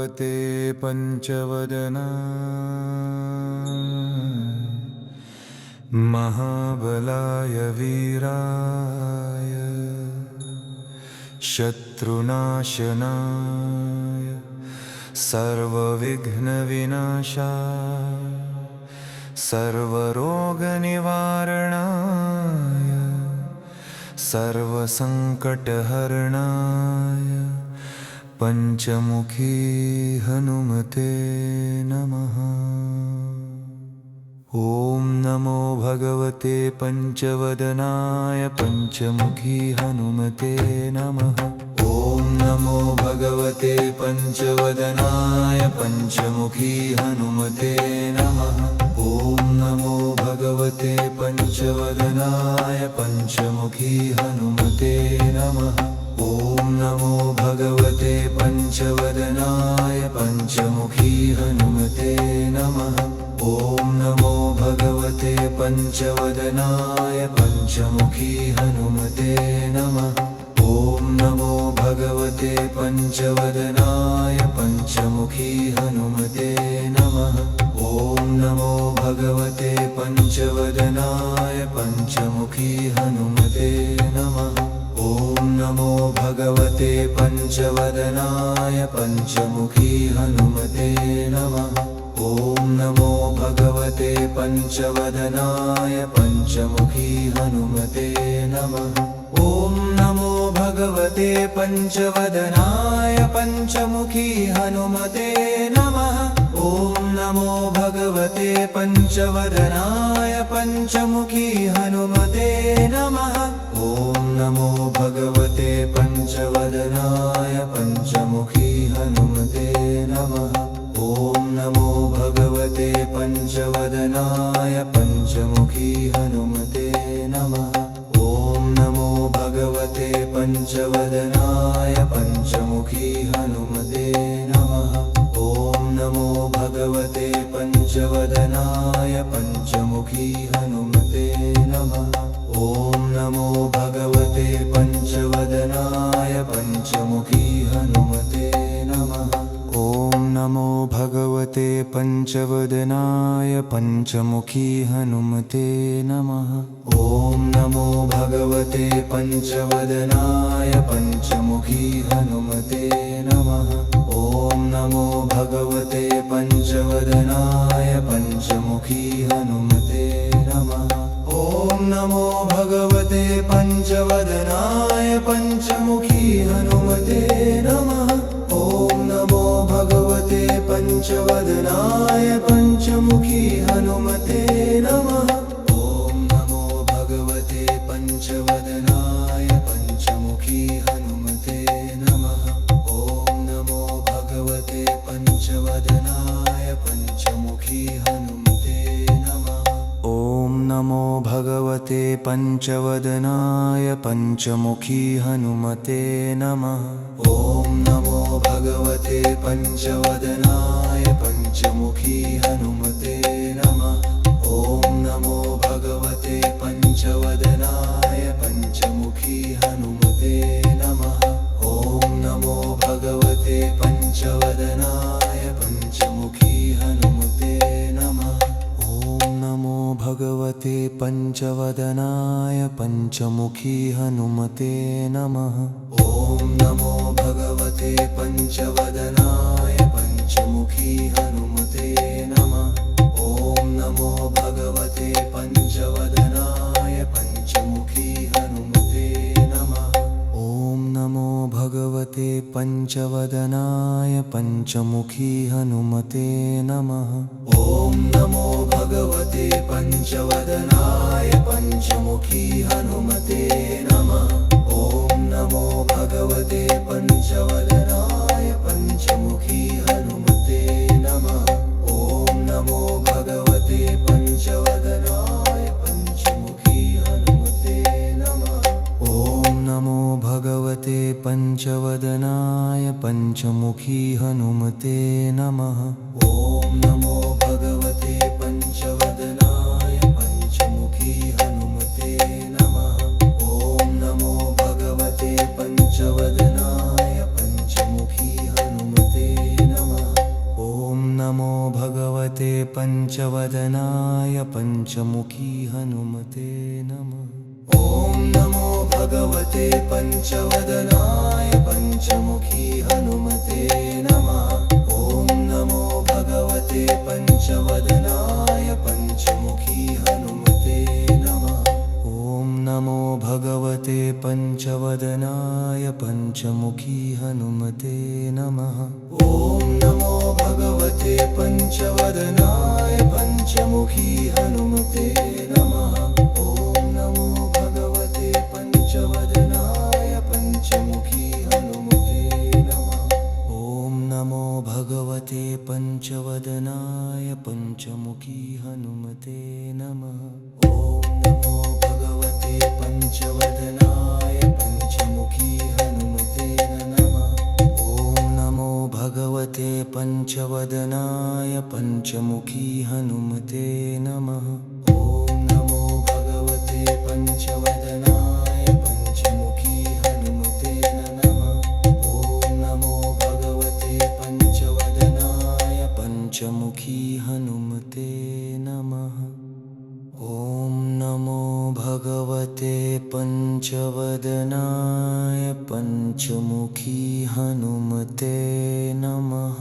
भगवते पञ्चवदनाय महाबलाय वीराय शत्रुनाशनाय सर्वविघ्नविनाशाय सर्वरोगनिवारणाय सर्वसङ्कटहरणाय पञ्चमुखी हनुमते नमः। ॐ नमो भगवते पञ्चवदनाय पञ्चमुखी हनुमते नमः। ॐ नमो भगवते पञ्चवदनाय पञ्चमुखी हनुमते नमः। ॐ नमो भगवते पञ्चवदनाय पञ्चमुखी हनुमते नमः। ॐ नमो भगवते पञ्चवदनाय पञ्चमुखी हनुमते नमः। ॐ नमो भगवते पञ्चवदनाय पञ्चमुखी हनुमते नमः। ॐ नमो भगवते पञ्चवदनाय पञ्चमुखी हनुमते नमः। ॐ नमो भगवते पञ्चवदनाय पञ्चमुखी हनुमते नमः। ॐ नमो भगवते पञ्चवदनाय पञ्चमुखी हनुमते नमः। ॐ नमो भगवते पञ्चवदनाय पञ्चमुखी हनुमते नमः। ॐ नमो भगवते पञ्चवदनाय पञ्चमुखी हनुमते नमः। ॐ नमो भगवते पञ्चवदनाय पञ्चमुखी हनुमते नमः। ॐ नमो भगवते पञ्चवदनाय पञ्चमुखी हनुमते नमः। ॐ नमो भगवते पञ्चवदनाय पञ्चमुखी हनुमते नमः। ॐ नमो भगवते पञ्चवदनाय पञ्चमुखी हनुमते नमः। ॐ नमो भगवते पञ्चवदनाय पञ्चमुखी हनुमते नमः। ॐ नमो भगवते पञ्चवदनाय पञ्चमुखी हनुमते नमः। ॐ नमो भगवते पञ्चवदनाय पञ्चमुखी हनुमते नमः। ॐ नमो भगवते पञ्चवदनाय पञ्चमुखी हनुमते नमः। ॐ नमो भगवते पञ्चवदनाय पञ्चमुखी हनुमते नमः। ॐ नमो भगवते पञ्चवदनाय पञ्चमुखी हनुमते नमः। ॐ नमो भगवते पञ्चवदनाय पञ्चमुखी हनुमते नमः। ॐ नमो भगवते पञ्चवदनाय पञ्चमुखी हनुमते नमः। ॐ नमो भगवते पञ्चवदनाय पञ्चमुखी हनुमते नमः। ॐ नमो भगवते पञ्चवदनाय पञ्चमुखी हनुमते नमः। ॐ नमो भगवते पञ्चवदनाय पञ्चमुखी हनुमते नमः। ॐ नमो भगवते पञ्चवदनाय पञ्चमुखी हनुमते नमः। ॐ नमो भगवते पञ्चवदनाय पञ्चमुखी हनुमते नमः। ॐ नमो भगवते पञ्चवदनाय पञ्चमुखी हनुमते नमः। ॐ नमो भगवते पञ्चवदनाय पञ्चमुखी हनुमते नमः। ॐ नमो भगवते पञ्चवदनाय पञ्चमुखी हनुमते नमः। ॐ नमो भगवते पञ्चवदनाय पञ्चमुखी हनुमते नमः। ॐ नमो भगवते पञ्चवदनाय पञ्चमुखी हनुमते नमः। ॐ नमो भगवते पञ्चवदनाय पञ्चमुखी हनुमते नमः। ॐ नमो भगवते पञ्चवदनाय पञ्चमुखी हनुमते नमः। ॐ नमो भगवते पञ्चवदनाय पञ्चमुखी हनुमते नमः। ॐ नमो भगवते पञ्चवदनाय पञ्चमुखी हनुमते नमः। ॐ नमो भगवते पञ्चवदनाय पञ्चमुखी हनुमते नमः। भगवते पञ्चवदनाय पञ्चमुखी हनुमते नमः। ॐ नमो भगवते पञ्चवदनाय पञ्चमुखी हनुमते नमः। ॐ नमो भगवते पञ्चवदनाय पञ्चमुखी हनुमते नमः। ॐ नमो भगवते पञ्चवदनाय पञ्चमुखी हनुमते नमः। ॐ नमो भगवते पञ्चवदनाय पञ्चमुखी हनुमते नमः। ॐ नमो भगवते पञ्चवदनाय पञ्चमुखी हनुमते नमः। ॐ नमो भगवते पञ्चवदनाय पञ्चमुखी हनुमते नमः। ॐ नमो भगवते पञ्चवदनाय पञ्चमुखी हनुमते नमः। ॐ नमो भगवते पञ्चवदनाय पञ्चमुखी हनुमते नमः। ॐ नमो भगवते पञ्चवदनाय पञ्चमुखी हनुमते नमः। ॐ नमो भगवते पञ्चवदनाय पञ्चमुखी हनुमते नमः। ॐ नमो भगवते पञ्चवदनाय पञ्चमुखी हनुमते नमः।